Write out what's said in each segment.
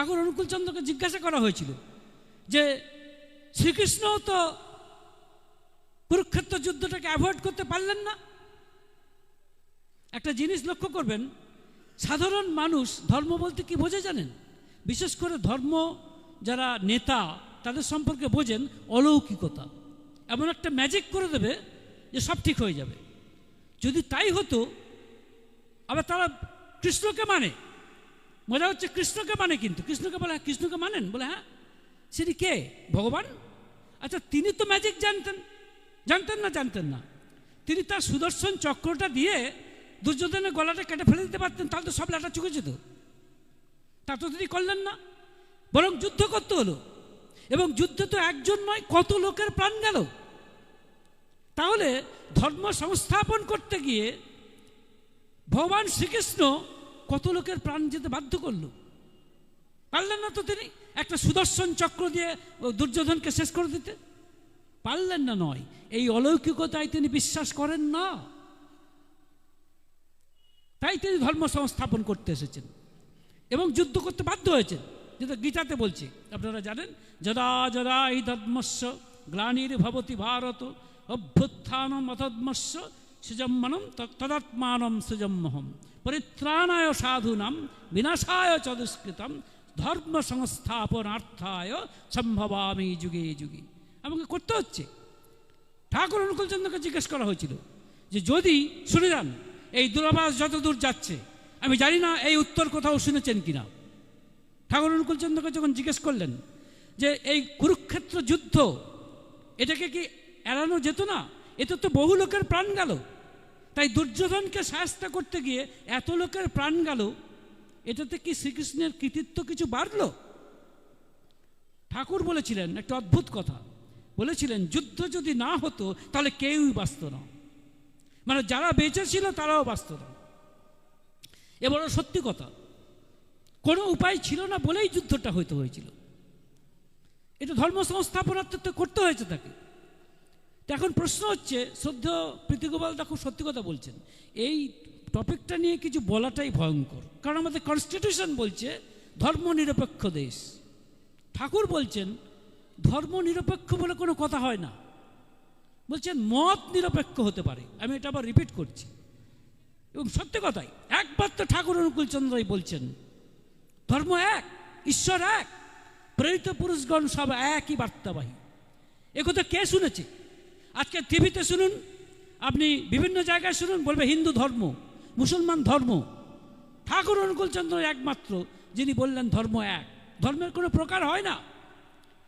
ঠাকুর অনুকূলচন্দ্রকে জিজ্ঞাসা করা হয়েছিল যে শ্রীকৃষ্ণ তো কুরুক্ষেত্র যুদ্ধটাকে অ্যাভয়েড করতে পারলেন না। একটা জিনিস লক্ষ্য করবেন, সাধারণ মানুষ ধর্ম বলতে কি বোঝে জানেন? বিশেষ করে ধর্ম যারা নেতা তাদের সম্পর্কে বোঝেন অলৌকিকতা। এমন একটা ম্যাজিক করে দেবে যে সব ঠিক হয়ে যাবে। যদি তাই হতো, আবার তারা কৃষ্ণকে মানে, মজা হচ্ছে কৃষ্ণকে মানে, কিন্তু কৃষ্ণকে বলে কৃষ্ণকে মানেন, বলে হ্যাঁ তিনি কে? ভগবান। আচ্ছা তিনি তো ম্যাজিক জানতেন, জানতেন না? জানতেন না। তিনি তার সুদর্শন চক্রটা দিয়ে দুর্যোধনের গলাটা কেটে ফেলে দিতে পারতেন, তাহলে তো সব লাটা চুকে যেত। তা তো তিনি করলেন না, বরং যুদ্ধ করতে হলো। এবং যুদ্ধে তো একজন নয়, কত লোকের প্রাণ গেল। তাহলে ধর্ম সংস্থাপন করতে গিয়ে ভগবান শ্রীকৃষ্ণ কত লোকের প্রাণ যেতে বাধ্য করল? পারলেন না তো তিনি একটা সুদর্শন চক্র দিয়ে দুর্যোধনকে শেষ করে দিতে? পারলেন না নয়, এই অলৌকিকতায় তিনি বিশ্বাস করেন না, তাই তিনি ধর্ম সংস্থাপন করতে এসেছেন এবং যুদ্ধ করতে বাধ্য হয়েছেন। যেটা গীতাতে বলছে আপনারা জানেন, যদা যদা হি ধর্মস্য গ্লানির্ভবতি ভারত অভ্যুত্থানম অধর্মস্য সৃজম্মনম তদাত্মানম সৃজম্মহম পরিত্রাণায় সাধুনাম বিনাশায় চ দুষ্কৃতম ধর্ম সংস্থাপনার্থায় সম্ভবামি যুগে যুগে। আমাকে করতে হচ্ছে। ঠাকুর অনুকূলচন্দ্রকে জিজ্ঞেস করা হয়েছিল যে যদি শুনে যান এই দূরাভাস যত দূর যাচ্ছে, আমি জানি না এই উত্তর কোথাও শুনেছেন কিনা। ঠাকুর অনুকূলচন্দ্রকে যখন জিজ্ঞেস করলেন যে এই কুরুক্ষেত্র যুদ্ধ এটাকে কি এড়ানো যেত না? এতে তো বহু লোকের প্রাণ গেল, তাই দুর্যোধনকে শায়েস্তা করতে গিয়ে এত লোকের প্রাণ গেল, এটাতে কি শ্রীকৃষ্ণের কৃতিত্ব কিছু বাড়ল? ঠাকুর বলেছিলেন একটা অদ্ভুত কথা, বলেছিলেন যুদ্ধ যদি না হতো তাহলে কেউই বাঁচত না, মানে যারা বেঁচে ছিল তারাও বাঁচত না। এবার সত্যি কথা, কোনো উপায় ছিল না বলেই যুদ্ধটা হইতে হয়েছিল। এটা ধর্ম সংস্থাপনার্থে তো করতে হয়েছে তাকে। এখন প্রশ্ন হচ্ছে, শ্রদ্ধেয় প্রীতিগোপাল দা খুব সত্যি কথা বলছেন, এই টপিকটা নিয়ে কিছু বলাটাই ভয়ঙ্কর, কারণ আমাদের কনস্টিটিউশন বলছে ধর্ম নিরপেক্ষ দেশ। ঠাকুর বলছেন ধর্ম নিরপেক্ষ বলে কোনো কথা হয় না, বলছেন মত নিরপেক্ষ হতে পারে। আমি এটা আবার রিপিট করছি, এবং সত্যি কথাই একবার তো ঠাকুর অনুকূলচন্দ্রই বলছেন ধর্ম এক, ঈশ্বর এক, প্রেরিত পুরুষগণ সব একই বার্তাবাহী। একথা কে শুনেছে? আজকে টিভিতে শুনুন, আপনি বিভিন্ন জায়গায় শুনুন, বলবে হিন্দু ধর্ম, মুসলমান ধর্ম। ঠাকুর অনুকূলচন্দ্র একমাত্র যিনি বললেন ধর্ম এক, ধর্মের কোনো প্রকার হয় না।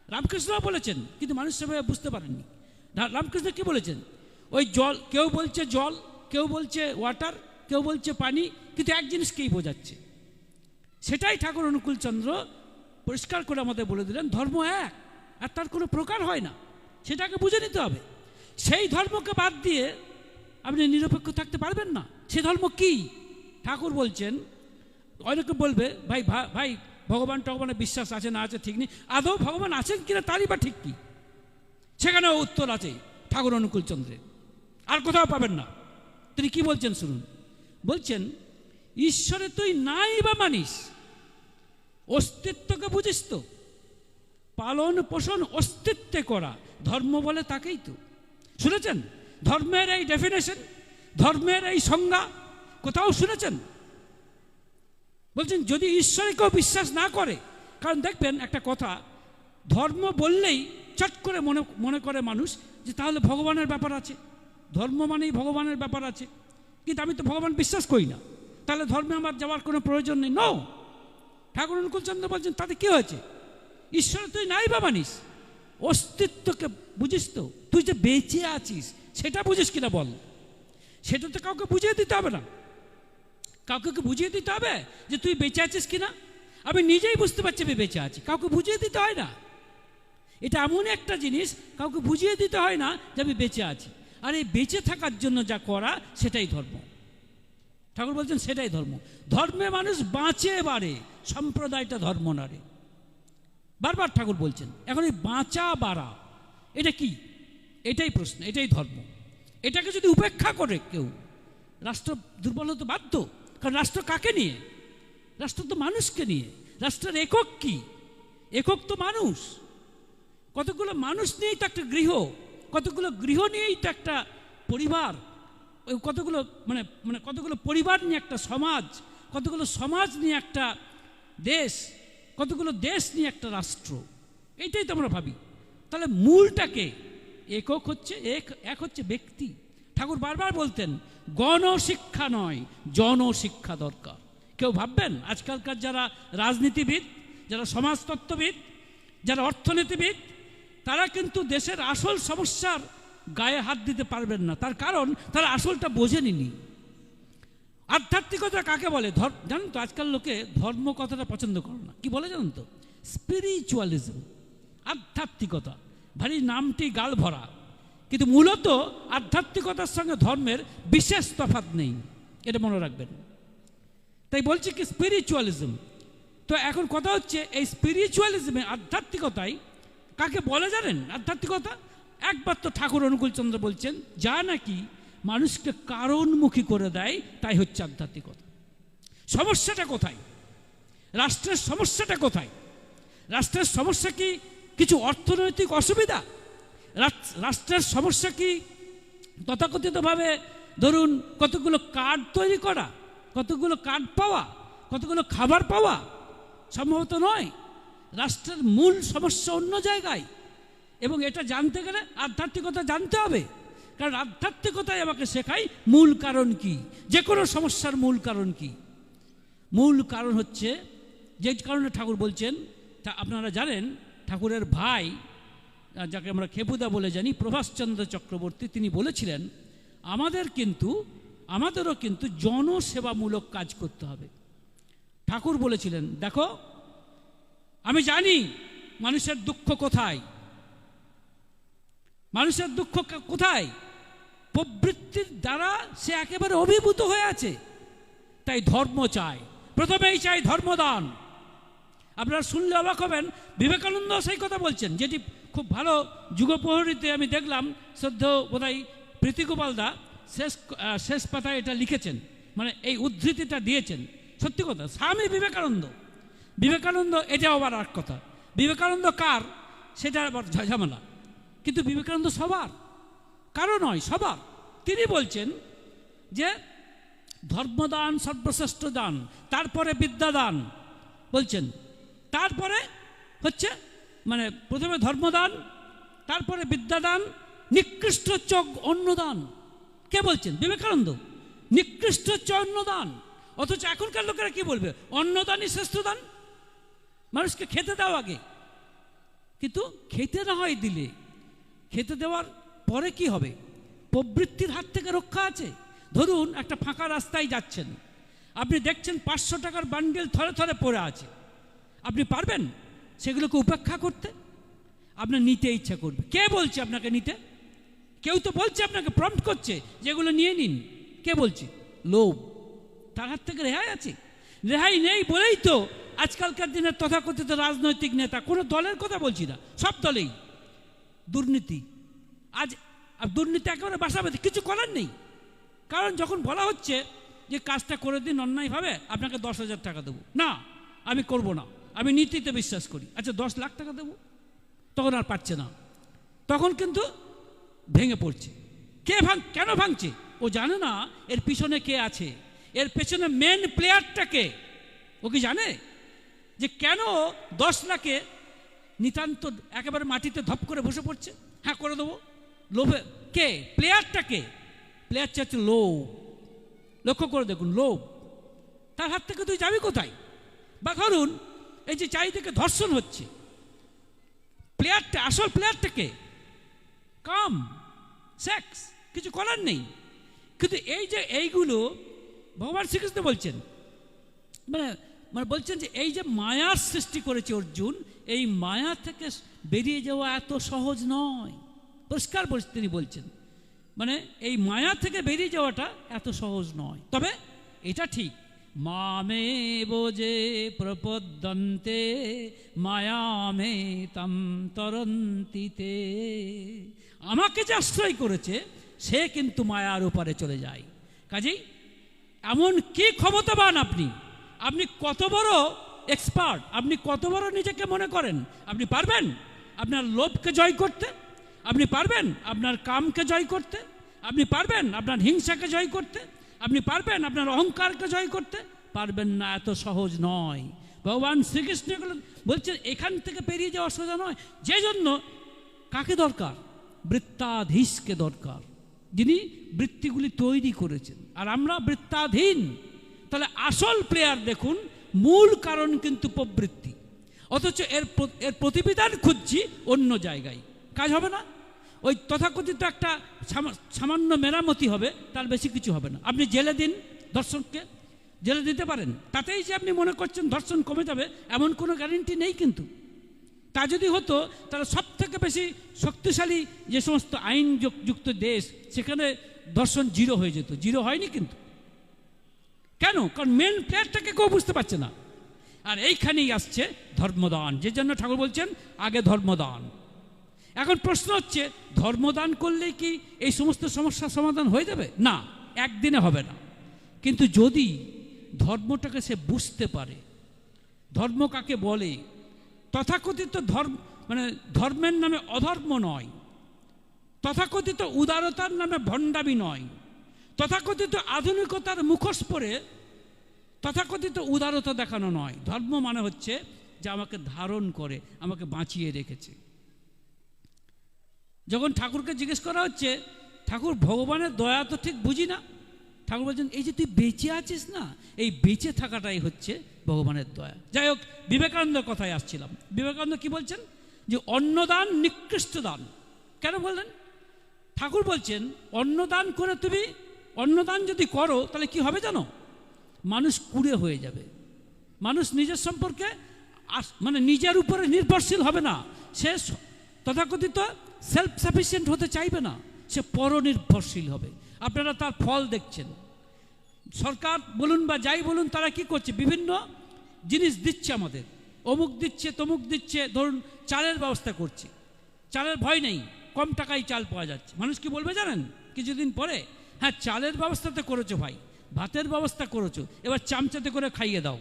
রামকৃষ্ণ বলেছেন, কিন্তু মানুষ সেভাবে বুঝতে পারেননি। রামকৃষ্ণ কি বলেছেন? ওই জল, কেউ বলছে জল, কেউ বলছে ওয়াটার, কেউ বলছে পানি, কিন্তু এক জিনিসকেই বোঝাচ্ছে। সেটাই ঠাকুর অনুকূলচন্দ্র পরিষ্কার করে আমাদের বলে দিলেন, ধর্ম এক, আর তার কোনো প্রকার হয় না, সেটাকে বুঝে নিতে হবে। সেই ধর্মকে বাদ দিয়ে আপনি নিরপেক্ষ থাকতে পারবেন না। সে ধর্ম কি? ঠাকুর বলছেন, অনেকে বলবে ভাই ভাই ভগবান টগবানের বিশ্বাস আছে না আছে ঠিক নেই, আদৌ ভগবান আছেন কিনা তারই বা ঠিক কি? সেখানেও উত্তর আছে ঠাকুর অনুকূলচন্দ্রের, আর কোথাও পাবেন না। তিনি কি বলছেন শুনুন, বলছেন ঈশ্বরে তুই নাই বা মানিস, অস্তিত্বকে বুঝিস তো? পালন পোষণ অস্তিত্বে করা ধর্ম বলে তাকেই তো। শুনেছেন ধর্মের এই ডেফিনেশন, ধর্মের এই সংজ্ঞা কোথাও শুনেছেন? বলছেন যদি ঈশ্বরে কেউ বিশ্বাস না করে, কারণ দেখবেন একটা কথা, ধর্ম বললেই চট করে মনে করে মানুষ যে তাহলে ভগবানের ব্যাপার আছে, ধর্ম মানেই ভগবানের ব্যাপার আছে, কিন্তু আমি তো ভগবান বিশ্বাস করি না, তাহলে ধর্মে আমার যাওয়ার কোনো প্রয়োজন নেই। নো, ঠাকুর অনুকূলচন্দ্র বলছেন তাতে কি হয়েছে? ঈশ্বরে তুই নাই বা মানিস, অস্তিত্বকে বুঝিস তো? তুই যে বেঁচে আছিস সেটা বুঝিস কিনা বল? সেটা তো কাউকে বুঝিয়ে দিতে হবে না, কাউকে বুঝিয়ে দিতে হবে যে তুই বেঁচে আছিস কিনা? আমি নিজেই বুঝতে পারছি আমি বেঁচে আছি, কাউকে বুঝিয়ে দিতে হয় না। এটা এমন একটা জিনিস কাউকে বুঝিয়ে দিতে হয় না যে আমি বেঁচে আছি। আর এই বেঁচে থাকার জন্য যা করা সেটাই ধর্ম। ঠাকুর বলছেন সেটাই ধর্ম। ধর্মে মানুষ বাঁচে বাড়ে, সম্প্রদায়টা ধর্ম নারে। বারবার ঠাকুর বলছেন। এখন এই বাঁচা বাড়া এটা কি? এটাই প্রশ্ন, এটাই ধর্ম। এটাকে যদি উপেক্ষা করে কেউ, রাষ্ট্র দুর্বল হতে বাধ্য। কারণ রাষ্ট্র কাকে নিয়ে? রাষ্ট্র তো মানুষকে নিয়ে। রাষ্ট্রের একক কি? একক তো মানুষ। কতগুলো মানুষ নিয়েই তো একটা গৃহ, কতগুলো গৃহ নিয়েই তো একটা পরিবার, ওই কতগুলো মানে মানে কতগুলো পরিবার নিয়ে একটা সমাজ, কতগুলো সমাজ নিয়ে একটা দেশ, কতগুলো দেশ নিয়ে একটা রাষ্ট্র। এইটাই তো আমরা ভাবি। তাহলে মূলটাকে একক হচ্ছে এক হচ্ছে ব্যক্তি। ঠাকুর বারবার বলতেন গণশিক্ষা নয় জনশিক্ষা দরকার। কেউ ভাববেন আজকালকার যারা রাজনীতিবিদ, যারা সমাজতত্ত্ববিদ, যারা অর্থনীতিবিদ, তারা কিন্তু দেশের আসল সমস্যার গায়ে হাত দিতে পারবেন না। তার কারণ তারা আসলটা বোঝেনি। আধ্যাত্মিকতা কাকে বলে? জানেন তো, আজকাল লোকে ধর্ম কথাটা পছন্দ করে না। কি বলে জানেন তো? স্পিরিচুয়ালিজম, আধ্যাত্মিকতা। ভারী নামটি গাল ভরা, কিন্তু মূলত আধ্যাত্মিকতার সঙ্গে ধর্মের বিশেষ তফাৎ নেই, এটা মনে রাখবেন। তাই বলছি কি স্পিরিচুয়ালিজম। তো এখন কথা হচ্ছে এই স্পিরিচুয়ালিজমে, আধ্যাত্মিকতায় কাকে বলে জানেন? আধ্যাত্মিকতা একবার তো ঠাকুর অনুকূলচন্দ্র বলছেন, যা নাকি মানুষকে কারণমুখী করে দেয় তাই হচ্ছে আধ্যাত্মিকতা। সমস্যাটা কোথায়? রাষ্ট্রের সমস্যাটা কোথায়? রাষ্ট্রের সমস্যা কি কিছু অর্থনৈতিক অসুবিধা? রাষ্ট্রের সমস্যা কি তথাকথিতভাবে ধরুন কতগুলো কার্ড তৈরি করা, কতগুলো কার্ড পাওয়া, কতগুলো খাবার পাওয়া? সম্ভবত নয়। রাষ্ট্রের মূল সমস্যা অন্য জায়গায়, এবং এটা জানতে গেলে আধ্যাত্মিকতা জানতে হবে। কারণ আধ্যাত্মিকতাই আমাকে শেখায় মূল কারণ কি, যে কোনো সমস্যার মূল কারণ কি। মূল কারণ হচ্ছে, যে কারণে ঠাকুর বলছেন, তা আপনারা জানেন ঠাকুরের ভাই, যাকে আমরা খেপুদা বলে জানি, প্রভাষচন্দ্র চক্রবর্তী, তিনি বলেছিলেন আমাদেরও কিন্তু জনসেবামূলক কাজ করতে হবে। ঠাকুর বলেছিলেন, দেখো আমি জানি মানুষের দুঃখ কোথায়, মানুষের দুঃখ কোথায়? প্রবৃত্তির দ্বারা সে একেবারে অভিভূত হয়ে আছে। তাই ধর্ম চায়, প্রথমেই চাই ধর্মদান। আপনারা শুনলে অবাক হবেন, বিবেকানন্দ সেই কথা বলছেন, যেটি খুব ভালো যুগপ্রহরীতে আমি দেখলাম। শ্রদ্ধেয় বোধহয় প্রীতিগোপাল দা শেষ পাতায় এটা লিখেছেন, মানে এই উদ্ধৃতিটা দিয়েছেন। সত্যি কথা, স্বামী বিবেকানন্দ এটাও আবার আর কথা। বিবেকানন্দ কার সেটা আবার ঝামেলা, কিন্তু বিবেকানন্দ সবার, কারো নয়, সবার। তিনি বলছেন যে ধর্মদান সর্বশ্রেষ্ঠ দান, তারপরে বিদ্যাদান বলছেন, তারপরে হচ্ছে মানে প্রথমে ধর্মদান, তারপরে বিদ্যাদান, নিকৃষ্ট হচ্ছে অন্নদান। কে বলছেন? বিবেকানন্দ। নিকৃষ্ট হচ্ছে অন্নদান। অথচ এখনকার লোকেরা কি বলবে? অন্নদানই শ্রেষ্ঠ দান, মানুষকে খেতে দাও আগে। কিন্তু খেতে না হয় দিলে, খেতে দেওয়ার পরে কি হবে? প্রবৃত্তির হাত থেকে রক্ষা আছে। ধরুন একটা ফাঁকা রাস্তায় যাচ্ছেন, আপনি দেখছেন 500 টাকার বান্ডেল থরে থরে পড়ে আছে, আপনি পারবেন সেগুলোকে উপেক্ষা করতে? আপনার নিতে ইচ্ছা করবে। কে বলছে আপনাকে নিতে? কেউ তো বলছে, আপনাকে প্রম্পট করছে যেগুলো নিয়ে নিন। কে বলছে? লোভ। তার হাত থেকে রেহাই আছে? রেহাই নেই বলেই তো আজকালকার দিনের তথাকথিত রাজনৈতিক নেতা, কোনো দলের কথা বলছি না, সব দলেই দুর্নীতি। আজ দুর্নীতি একেবারে বাসাবাদী, কিছু করার নেই। কারণ যখন বলা হচ্ছে যে কাজটা করে দিন অন্যায়ভাবে, আপনাকে 10,000 টাকা দেবো, না আমি করব না, আমি নীতিতে বিশ্বাস করি, আচ্ছা 10 লাখ টাকা দেবো, তখন আর পারছে না, তখন কিন্তু ভেঙে পড়ছে। কেন ভাঙছে? ও জানে না এর পিছনে কে আছে, এর পেছনে মেন প্লেয়ারটা কে। ও কি জানে যে কেন 10 লাখে নিতান্ত একেবারে মাটিতে ধপ করে বসে পড়ছে? হ্যাঁ করে দেবো, লোভে। কে প্লেয়ারটা? কে প্লেয়ার? চাচ্ছে লোভ। লক্ষ্য করে দেখুন, লোভ। তার হাত থেকে তুই যাবি কোথায়? বা ধরুন এই যে চারিদিকে ধর্ষণ হচ্ছে, প্লেয়ারটা, আসল প্লেয়ারটাকে কাম, সেক্স, কিছু করার নেই। কিন্তু এই যে এইগুলো ভগবান শ্রীকৃষ্ণ বলছেন, মানে বলছেন যে এই যে মায়ার সৃষ্টি করেছে অর্জুন, এই মায়া থেকে বেরিয়ে যাওয়া এত সহজ নয়। পরিষ্কার তিনি বলছেন, মানে এই মায়া থেকে বেরিয়ে যাওয়াটা এত সহজ নয়। তবে এটা ঠিক, মামে বোঝে প্রপদ্যন্তে মায়ামে তাম তরন্তিতে, আমাকে যে আশ্রয় করেছে সে কিন্তু মায়ার উপরে চলে যায়। কাজেই এমন কি ক্ষমতাবান আপনি, আপনি কত বড় এক্সপার্ট, আপনি কত বড় নিজেকে মনে করেন? আপনি পারবেন আপনার লোভকে জয় করতে? আপনি পারবেন আপনার কামকে জয় করতে? আপনি পারবেন আপনার হিংসাকে জয় করতে? আপনি পারবেন আপনার অহংকারকে জয় করতে? পারবেন না, এত সহজ নয়। ভগবান শ্রীকৃষ্ণ বলছেন এখান থেকে পেরিয়ে যাওয়া সোজা নয়। যে জন্য কাকে দরকার? বৃত্তাধীশকে দরকার, যিনি বৃত্তিগুলি তৈরি করেছেন। আর আমরা বৃত্তাধীন। তাহলে আসল প্লেয়ার দেখুন, মূল কারণ কিন্তু প্রবৃত্তি, অথচ এর প্রতিবিধান খুঁজছি অন্য জায়গায়। কাজ হবে না। ওই তথাকথিত একটা সামান্য মেরামতি হবে, তার বেশি কিছু হবে না। আপনি জেলে দিন দর্শনকে, জেলে দিতে পারেন, তাতেই যে আপনি মনে করছেন ধর্ষণ কমে যাবে এমন কোনো গ্যারেন্টি নেই। কিন্তু তা যদি হতো তাহলে সব থেকে বেশি শক্তিশালী যে সমস্ত আইন যুক্ত দেশ, সেখানে ধর্ষণ জিরো হয়ে যেত। জিরো হয়নি কিন্তু। কেন? কারণ মেন প্লেয়ারটাকে কেউ বুঝতে পারছে না। আর এইখানেই আসছে ধর্মদান, যে জন্য ঠাকুর বলছেন আগে ধর্মদান। এখন প্রশ্ন হচ্ছে, ধর্মদান করলেই কি এই সমস্ত সমস্যার সমাধান হয়ে যাবে? না, একদিনে হবে না। কিন্তু যদি ধর্মটাকে সে বুঝতে পারে, ধর্ম কাকে বলে, তথাকথিত ধর্মের নামে অধর্ম নয়, তথাকথিত উদারতার নামে ভণ্ডামি নয়, তথাকথিত আধুনিকতার মুখোশ পরে তথাকথিত উদারতা দেখানো নয়। ধর্ম মানে হচ্ছে যে আমাকে ধারণ করে, আমাকে বাঁচিয়ে রেখেছে। যখন ঠাকুরকে জিজ্ঞেস করা হচ্ছে, ঠাকুর ভগবানের দয়া তো ঠিক বুঝি না, ঠাকুর বলছেন এই যে তুই বেঁচে আছিস না, এই বেঁচে থাকাটাই হচ্ছে ভগবানের দয়া। যাই হোক, বিবেকানন্দের কথায় আসছিলাম। বিবেকানন্দ কি বলছেন? যে অন্নদান নিকৃষ্ট দান। কেন বললেন? ঠাকুর বলছেন অন্নদান করে তুমি, অন্নদান যদি করো তাহলে কি হবে জানো? মানুষ কুঁড়ে হয়ে যাবে। মানুষ নিজের সম্পর্কে নিজের উপরে নির্ভরশীল হবে না। সে তথাকথিত সেলফ সাফিসিয়েন্ট হতে চাইবে না, সে পরনির্ভরশীল হবে। আপনারা তার ফল দেখছেন। সরকার বলুন বা যাই বলুন, তারা কি করছে? বিভিন্ন জিনিস দিচ্ছে আমাদের, অমুক দিচ্ছে, তমুক দিচ্ছে। ধরুন চালের ব্যবস্থা করছে, চালের ভয় নেই, কম টাকায় চাল পাওয়া যাচ্ছে। মানুষ কি বলবে জানেন কিছুদিন পরে? হ্যাঁ, চালের ব্যবস্থাতে করেছো ভাই, ভাতের ব্যবস্থা করেছো, এবার চামচাতে করে খাইয়ে দাও,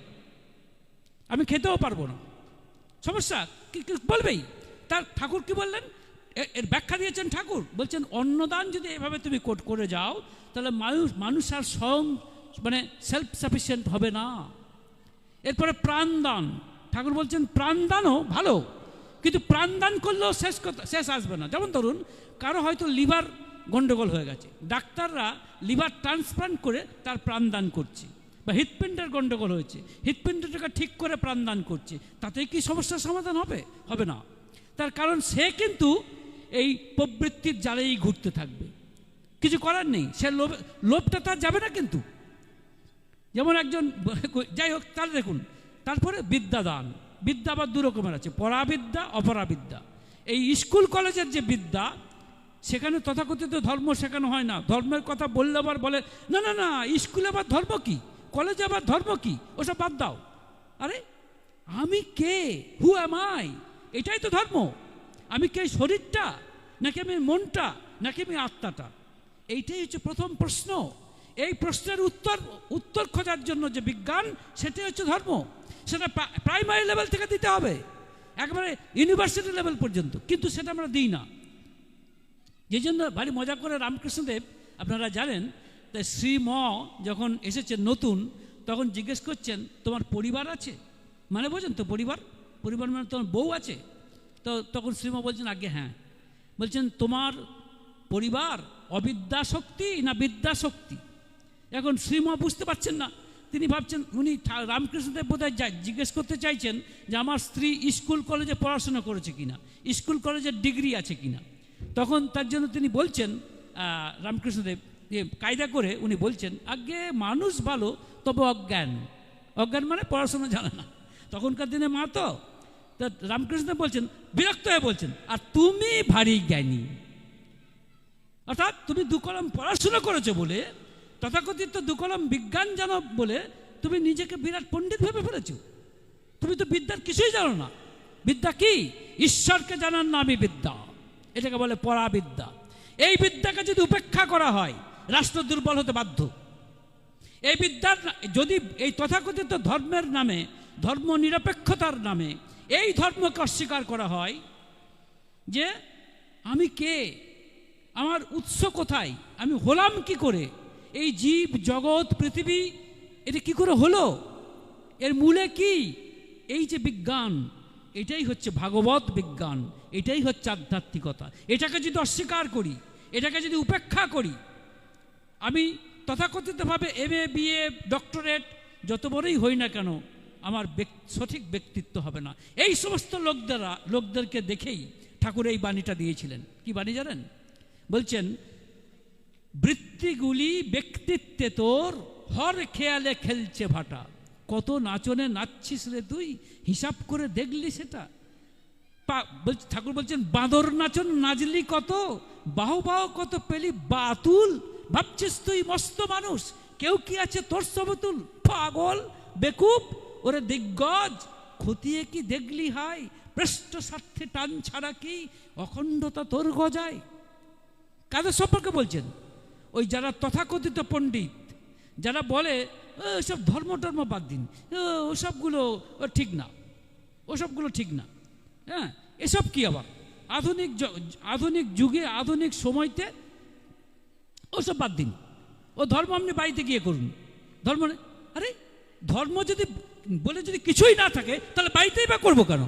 আমি খেতেও পারবো না। সমস্যা কি বলবেই। তার ঠাকুর কি বললেন? এর ব্যাখ্যা দিয়েছেন ঠাকুর। বলছেন অন্নদান যদি এভাবে তুমি করে যাও, তাহলে মানুষ আর স্বয়ং সেলফ সাফিসিয়েন্ট হবে না। এরপরে প্রাণদান। ঠাকুর বলছেন প্রাণদানও ভালো, কিন্তু প্রাণদান করলেও শেষ আসবে না। যেমন ধরুন কারো হয়তো লিভার গন্ডগোল হয়ে গেছে, ডাক্তাররা লিভার ট্রান্সপ্লান্ট করে তার প্রাণদান করছে, বা হৃৎপিণ্ডের গন্ডগোল হয়েছে, হৃৎপিণ্ডটাকে ঠিক করে প্রাণদান করছে। তাতে কি সমস্যার সমাধান হবে? হবে না। তার কারণ সে কিন্তু এই প্রবৃত্তির জালেই ঘুরতে থাকবে, কিছু করার নেই। সে লোভটা তার যাবে না কিন্তু। যেমন একজন, যাই হোক, তাহলে দেখুন তারপরে বিদ্যাদান। বিদ্যা আবার দু রকমের আছে, পরাবিদ্যা, অপরাবিদ্যা। এই স্কুল কলেজের যে বিদ্যা, সেখানে তথাকথিত ধর্ম শেখানো হয় না। ধর্মের কথা বললে আবার বলে না না না, স্কুলে আবার ধর্ম কি, কলেজে আবার ধর্ম কি, ওসব বাদ দাও। আরে আমি কে? হু অ্যাম আই? এটাই তো ধর্ম। আমি কে? শরীরটা, নাকি আমি মনটা, নাকি আমি আত্মাটা? এইটাই হচ্ছে প্রথম প্রশ্ন। এই প্রশ্নের উত্তর খোঁজার জন্য যে বিজ্ঞান, সেটাই হচ্ছে ধর্ম। সেটা প্রাইমারি লেভেল থেকে দিতে হবে, একেবারে ইউনিভার্সিটি লেভেল পর্যন্ত, কিন্তু সেটা আমরা দিই না। যে জন্য ভারী মজা করে রামকৃষ্ণদেব, আপনারা জানেন, তাই শ্রীম যখন এসেছেন নতুন, তখন জিজ্ঞেস করছেন তোমার পরিবার আছে? মানে বোঝেন তো, পরিবার মানে তোমার বউ আছে? তো তখন শ্রীম বলছেন আগে হ্যাঁ। বলছেন তোমার পরিবার অবিদ্যা শক্তি না বিদ্যা শক্তি? এখন শ্রীম বুঝতে পারছেন না। তিনি ভাবছেন, উনি রামকৃষ্ণদেব বোধহয় জিজ্ঞেস করতে চাইছেন যে আমার স্ত্রী স্কুল কলেজে পড়াশোনা করেছে কিনা, স্কুল কলেজের ডিগ্রি আছে কিনা। তখন তার জন্য তিনি বলছেন, রামকৃষ্ণদেব কায়দা করে উনি বলছেন, আগে মানুষ ভালো তবে অজ্ঞান। অজ্ঞান মানে পড়াশোনা জানে না। তখনকার দিনে মা তো রামকৃষ্ণদেব বলছেন, বিরক্ত হয়ে বলছেন, আর তুমি ভারী জ্ঞানী। অর্থাৎ তুমি দু কলম পড়াশোনা করেছো বলে, তথাকথিত দু কলম বিজ্ঞান জানো বলে তুমি নিজেকে বিরাট পণ্ডিত ভেবে ফেলেছো। তুমি তো বিদ্যার কিছুই জানো না। বিদ্যা কি? ঈশ্বরকে জানার নামই বিদ্যা। এটাকে বলে পরাবিদ্যা। এই বিদ্যাকে যদি উপেক্ষা করা হয়, রাষ্ট্র দুর্বল হতে বাধ্য। এই বিদ্যার যদি এই তথাকথিত ধর্মের নামে ধর্ম নিরপেক্ষতার নামে এই ধর্মকে অস্বীকার করা হয় যে আমি কে, আমার উৎস কোথায়, আমি হলাম কি করে, এই জীব জগৎ পৃথিবী এটা কি করে হলো, এর মূলে কি, এই যে বিজ্ঞান, এটাই হচ্ছে ভাগবত বিজ্ঞান, এটাই হচ্ছে আধ্যাত্মিকতা। এটাকে যদি অস্বীকার করি, এটাকে যদি উপেক্ষা করি, আমি তথাকথিতভাবে MA BA ডক্টরেট যত বড়ই হই না কেন, আমার সঠিক ব্যক্তিত্ব হবে না। এই সমস্ত লোকদেরকে দেখেই ঠাকুর এই বাণীটা দিয়েছিলেন। কি বাণী জানেন? বলছেন, বৃত্তিগুলি ব্যক্তিত্বে তোর, হর খেয়ালে খেলছে ভাটা। কত নাচনে নাচছিস রে তুই, হিসাব করে দেখলি সেটা? ঠাকুর বলছেন, বাঁদর নাচন নাচলি কত, বাহু বাহু কত পেলি বাতুল, ভাবছিস তুই মস্ত মানুষ, কেউ কি আছে তোর সমতুল? পাগল বেকুব, ওরে দিগ্গজ, খতিয়ে কি দেখলি হাই, পৃষ্ঠ স্বার্থে টান ছাড়া কি অখণ্ডতা তোর গজায়। কাদের সম্পর্কে বলছেন? ওই যারা তথাকথিত পণ্ডিত, যারা বলে ওসব ধর্ম টর্ম বাদ দিন, ওসবগুলো ঠিক না, ওসবগুলো ঠিক না। হ্যাঁ, এসব কি আবার আধুনিক যুগে আধুনিক সময়তে ওসব বাদ দিন, ও ধর্ম আপনি বাড়িতে গিয়ে করুন। ধর্ম আরে ধর্ম যদি বলে যদি কিছুই না থাকে, তাহলে বাড়িতেই বা করবো কেন?